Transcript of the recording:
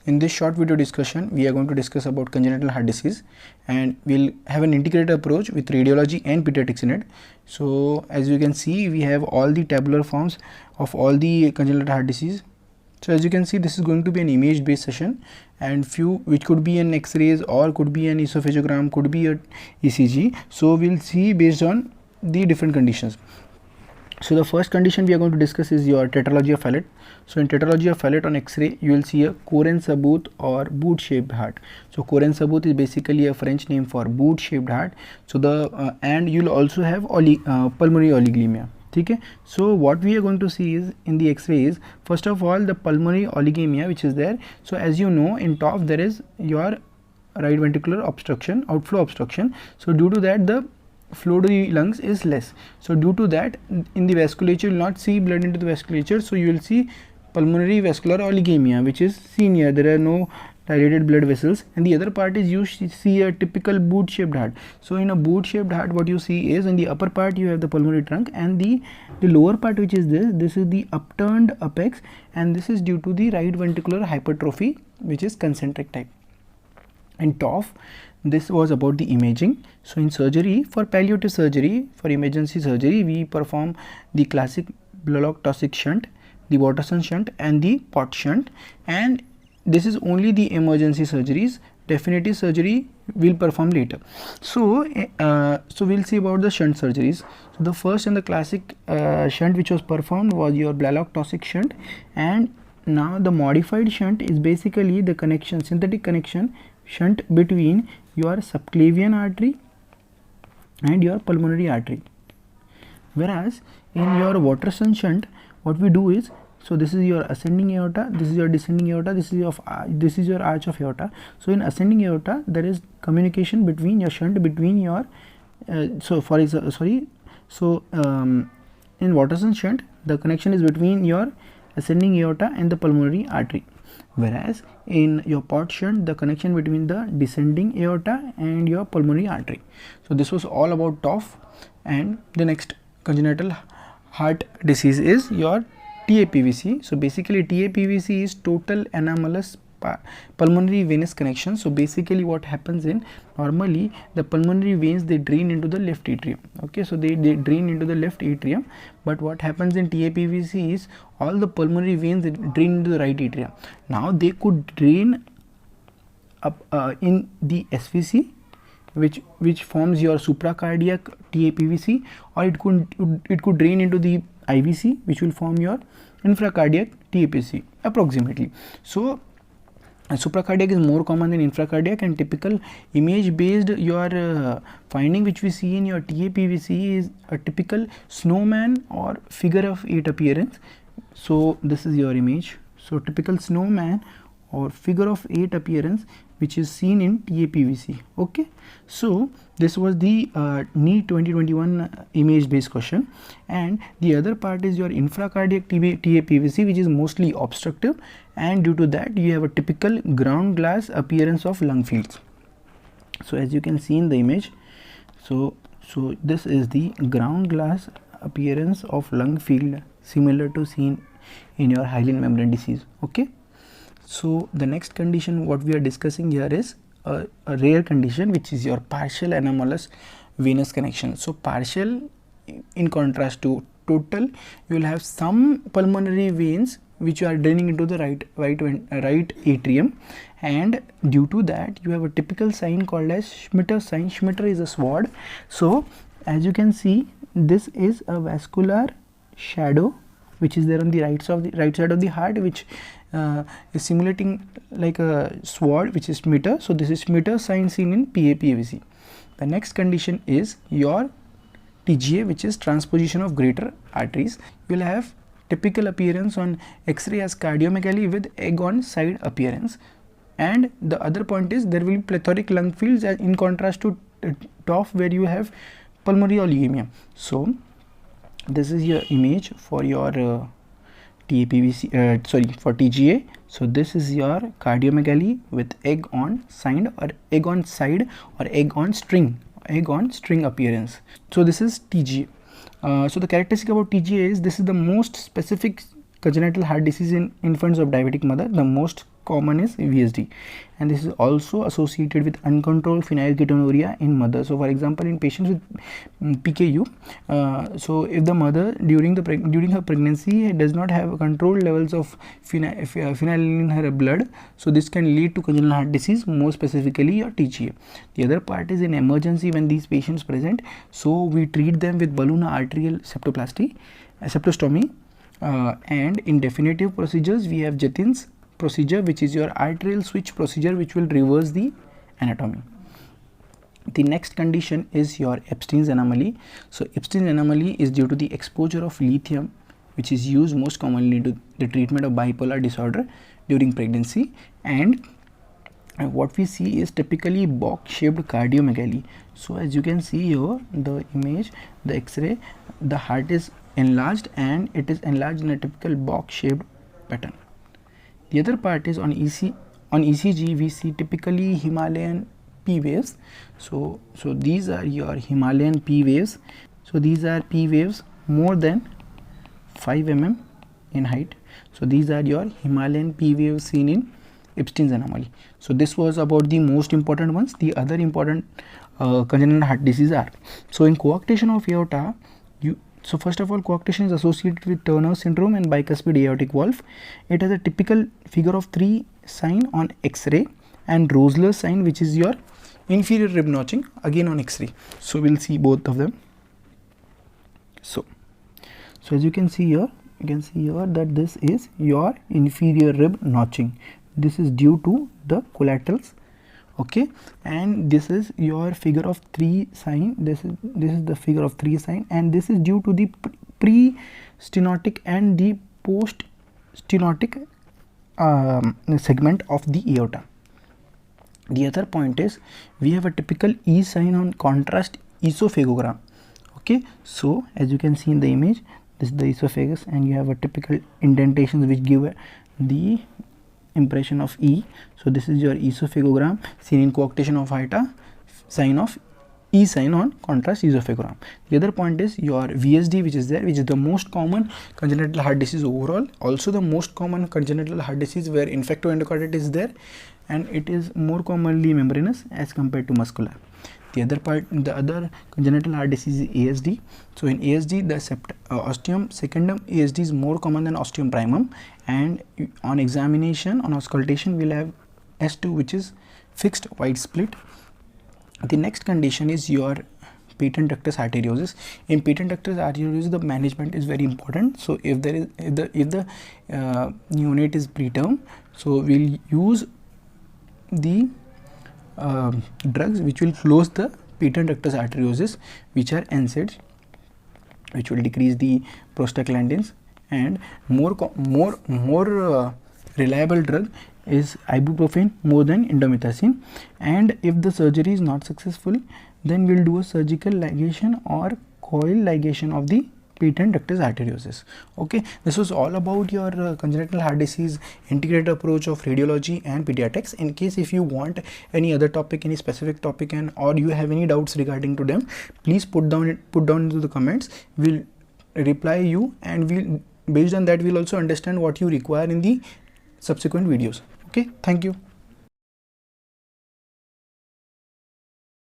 In this short video discussion, we are going to discuss about congenital heart disease, and we'll have an integrated approach with radiology and pediatrics in it. So as you can see, we have all the tabular forms of all the congenital heart disease. So as you can see, this is going to be an image based session, and few which could be an X-rays or could be an esophagogram, could be a ECG. So we'll see based on the different conditions. So the first condition we are going to discuss is your tetralogy of Phelet. So in tetralogy of Phelet on X-ray, you will see a Coren sabut or boot shaped heart. So Coren sabut is basically a French name for boot shaped heart. So the and you'll also have pulmonary oligolemia. Okay. So what we are going to see is in the X-ray is, first of all, the pulmonary oligolemia which is there. So as you know, in top there is your right ventricular obstruction, outflow obstruction. So due to that, the flow to the lungs is less. So due to that, in the vasculature you will not see blood into the vasculature, so you will see pulmonary vascular oligolemia, which is seen here. There are no dilated blood vessels, and the other part is you see a typical boot shaped heart. So in a boot shaped heart, what you see is in the upper part you have the pulmonary trunk, and the lower part, which is this is the upturned apex, and this is due to the right ventricular hypertrophy, which is concentric type. And top, this was about the imaging. So in surgery, for palliative surgery, for emergency surgery, we perform the classic Blalock Taussig shunt, the Watterson shunt and the Pott shunt, and this is only the emergency surgeries. Definitive surgery we'll perform later. So we'll see about the shunt surgeries. So the first and the classic shunt which was performed was your Blalock Taussig shunt, and now the modified shunt is basically the connection, synthetic connection shunt between your subclavian artery and your pulmonary artery. Whereas in your Watterson shunt, what we do is, so this is your ascending aorta, this is your descending aorta, this is your arch of aorta. So in ascending aorta, there is communication between your shunt between your in Watterson shunt, the connection is between your ascending aorta and the pulmonary artery. Whereas in your Pott shunt, the connection between the descending aorta and your pulmonary artery. So this was all about TOF. And the next congenital heart disease is your Tapvc. So basically Tapvc is total anomalous pulmonary venous connection. So basically what happens in, normally the pulmonary veins, they drain into the left atrium. Okay, so they drain into the left atrium, but what happens in Tapvc is all the pulmonary veins, they drain into the right atrium. Now they could drain up in the SVC, which forms your supracardiac Tapvc, or it could drain into the IVC, which will form your infracardiac Tapvc approximately. So supracardiac is more common than infracardiac, and typical image based your finding which we see in your Tapvc is a typical snowman or figure of 8 appearance. So this is your image. So typical snowman or figure of 8 appearance which is seen in Tapvc. Okay, so this was the NEET 2021 image based question, and the other part is your infracardiac Tapvc, which is mostly obstructive, and due to that you have a typical ground glass appearance of lung fields. So as you can see in the image, so this is the ground glass appearance of lung field, similar to seen in your hyaline membrane disease. Okay, so the next condition what we are discussing here is a rare condition, which is your partial anomalous venous connection. So partial, in contrast to total, you will have some pulmonary veins which are draining into the right atrium, and due to that you have a typical sign called as Schmitter sign. Schmitter is a sword. So as you can see, this is a vascular shadow which is there on the right side of the heart, which is simulating like a sword, which is Schmitter. So this is Schmitter sign seen in PAPVC. The next condition is your TGA, which is transposition of greater arteries. You will have typical appearance on X-ray as cardiomegaly with egg on side appearance, and the other point is there will be plethoric lung fields, as in contrast to TOF where you have pulmonary oligolemia. So this is your image for your Tapvc, for TGA. So this is your cardiomegaly with egg on side or egg on string appearance. So this is TGA. So the characteristic about TGA is this is the most specific congenital heart disease in infants of diabetic mother, the most common is VSD, and this is also associated with uncontrolled phenylketonuria in mothers. So for example, in patients with PKU, so if the mother during her pregnancy does not have controlled levels of phenylalanine in her blood, so this can lead to congenital heart disease, more specifically your TGA. The other part is in emergency when these patients present, so we treat them with balloon arterial septostomy, and in definitive procedures we have Jatin's procedure, which is your arterial switch procedure, which will reverse the anatomy. The next condition is your Epstein's anomaly. So Epstein's anomaly is due to the exposure of lithium, which is used most commonly to the treatment of bipolar disorder during pregnancy, and what we see is typically box shaped cardiomegaly. So as you can see here, the image, the X-ray, the heart is enlarged and it is enlarged in a typical box shaped pattern. The other part is on ECG we see typically Himalayan P waves. So these are your Himalayan P waves. So these are P waves more than 5 mm in height. So these are your Himalayan P waves seen in Epstein's anomaly. So this was about the most important ones. The other important congenital heart disease are, so in coarctation of aorta, so first of all, coarctation is associated with Turner syndrome and bicuspid aortic valve. It has a typical figure of 3 sign on X-ray and Rosler's sign, which is your inferior rib notching, again on X-ray. So we'll see both of them. So as you can see here, that this is your inferior rib notching. This is due to the collaterals, okay, and this is your figure of 3 sign. This is the figure of 3 sign, and this is due to the pre-stenotic and the post-stenotic segment of the aorta. The other point is we have a typical E sign on contrast esophagogram, okay. So as you can see in the image, this is the esophagus, and you have a typical indentations which give the impression of E. So this is your esophagogram seen in coarctation of aorta, sign of E sign on contrast esophagogram. The other point is your VSD, which is there, which is the most common congenital heart disease overall, also the most common congenital heart disease where infectoendocarditis is there, and it is more commonly membranous as compared to muscular. The other congenital heart disease is ASD. So in ASD, the ostium secundum ASD is more common than ostium primum, and on examination, on auscultation, we'll have S2, which is fixed wide split. The next condition is your patent ductus arteriosus. In patent ductus arteriosus, the management is very important. So if the neonate is preterm, so we'll use the drugs which will close the patent ductus arteriosus, which are NSAIDs, which will decrease the prostaglandins, and more reliable drug is ibuprofen more than indomethacin. And if the surgery is not successful, then we'll do a surgical ligation or coil ligation of the patent ductus arteriosus. Okay, this was all about your congenital heart disease integrated approach of radiology and pediatrics. In case if you want any other topic, any specific topic, and or you have any doubts regarding to them, please put down into the comments. We'll reply you, and we'll based on that we'll also understand what you require in the subsequent videos. Okay, thank you.